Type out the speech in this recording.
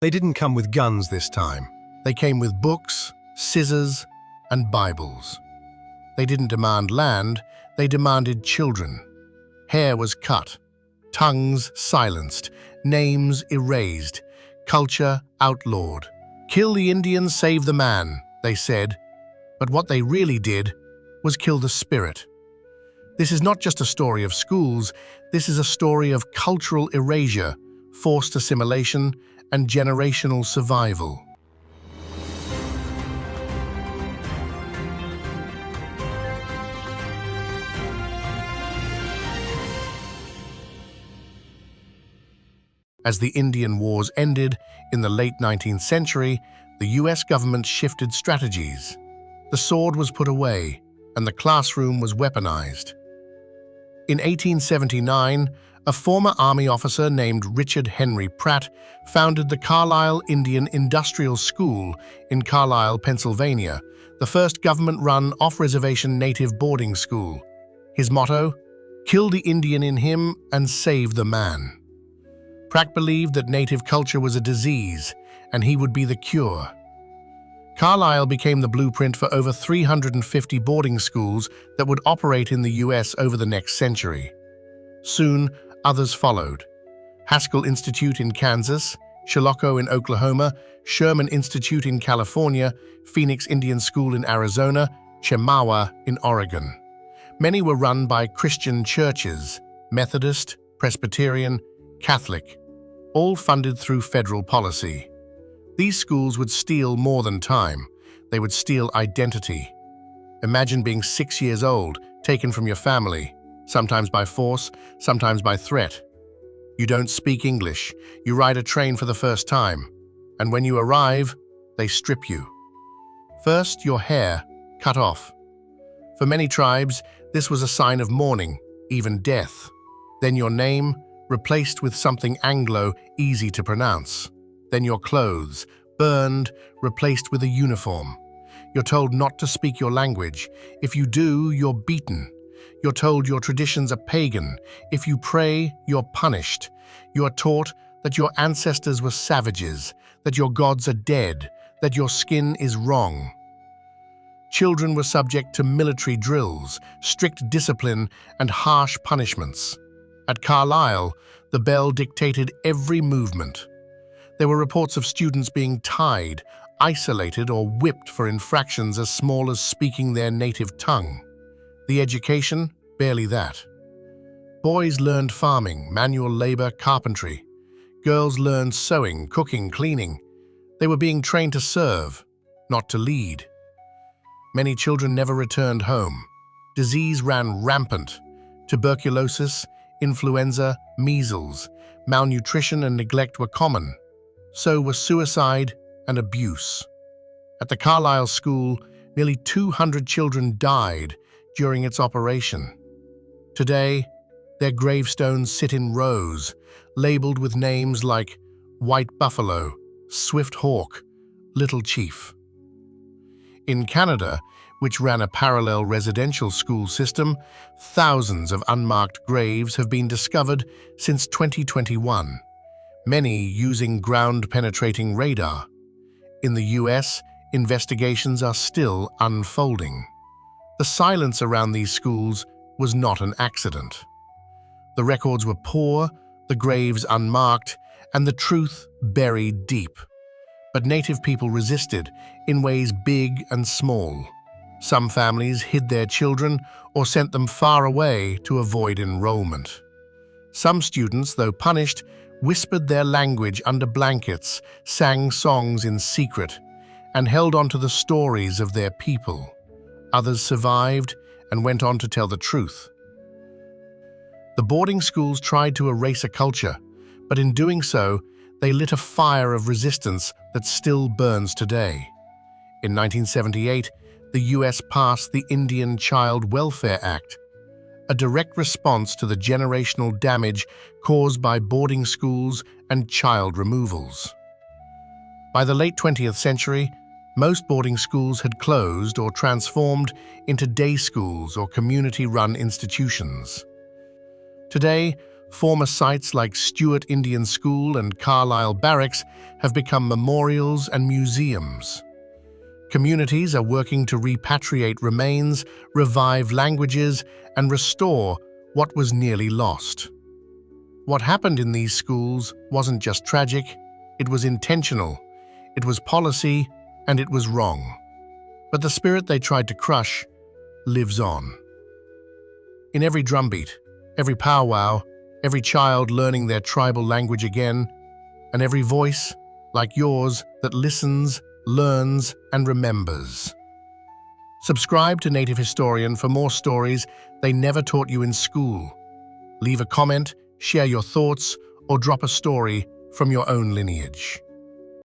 They didn't come with guns this time. They came with books, scissors, and Bibles. They didn't demand land, they demanded children. Hair was cut, tongues silenced, names erased, culture outlawed. Kill the Indian, save the man, they said. But what they really did was kill the spirit. This is not just a story of schools, this is a story of cultural erasure, forced assimilation, and generational survival. As the Indian Wars ended in the late 19th century, the US government shifted strategies. The sword was put away, and the classroom was weaponized. In 1879, a former army officer named Richard Henry Pratt founded the Carlisle Indian Industrial School in Carlisle, Pennsylvania, the first government-run off-reservation native boarding school. His motto, "Kill the Indian in him and save the man." Pratt believed that native culture was a disease, and he would be the cure. Carlisle became the blueprint for over 350 boarding schools that would operate in the US over the next century. Soon, others followed. Haskell Institute in Kansas, Chilocco in Oklahoma, Sherman Institute in California, Phoenix Indian School in Arizona, Chemawa in Oregon. Many were run by Christian churches, Methodist, Presbyterian, Catholic, all funded through federal policy. These schools would steal more than time. They would steal identity. Imagine being 6 years old, taken from your family, sometimes by force, sometimes by threat. You don't speak English. You ride a train for the first time. And when you arrive, they strip you. First, your hair, cut off. For many tribes, this was a sign of mourning, even death. Then your name, replaced with something Anglo, easy to pronounce. Then your clothes, burned, replaced with a uniform. You're told not to speak your language. If you do, you're beaten. You're told your traditions are pagan. If you pray, you're punished. You are taught that your ancestors were savages, that your gods are dead, that your skin is wrong. Children were subject to military drills, strict discipline, and harsh punishments. At Carlisle, the bell dictated every movement. There were reports of students being tied, isolated, or whipped for infractions as small as speaking their native tongue. The education, barely that. Boys learned farming, manual labor, carpentry. Girls learned sewing, cooking, cleaning. They were being trained to serve, not to lead. Many children never returned home. Disease ran rampant. Tuberculosis, influenza, measles, malnutrition and neglect were common. So were suicide and abuse. At the Carlisle School, nearly 200 children died during its operation. Today, their gravestones sit in rows, labeled with names like White Buffalo, Swift Hawk, Little Chief. In Canada, which ran a parallel residential school system, thousands of unmarked graves have been discovered since 2021, many using ground-penetrating radar. In the US, investigations are still unfolding. The silence around these schools was not an accident. The records were poor, the graves unmarked, and the truth buried deep. But Native people resisted in ways big and small. Some families hid their children or sent them far away to avoid enrollment. Some students, though punished, whispered their language under blankets, sang songs in secret, and held on to the stories of their people. Others survived and went on to tell the truth. The boarding schools tried to erase a culture, but in doing so, they lit a fire of resistance that still burns today. In 1978, the US passed the Indian Child Welfare Act, a direct response to the generational damage caused by boarding schools and child removals. By the late 20th century, most boarding schools had closed or transformed into day schools or community-run institutions. Today, Former sites like Stewart Indian School and Carlisle Barracks have become memorials and museums. Communities are working to repatriate remains, revive languages, and restore what was nearly lost. What happened in these schools wasn't just tragic, it was intentional, it was policy, and it was wrong. But the spirit they tried to crush lives on. In every drumbeat, every powwow, every child learning their tribal language again, and every voice, like yours, that listens, learns, and remembers. Subscribe to Native Historian for more stories they never taught you in school. Leave a comment, share your thoughts, or drop a story from your own lineage.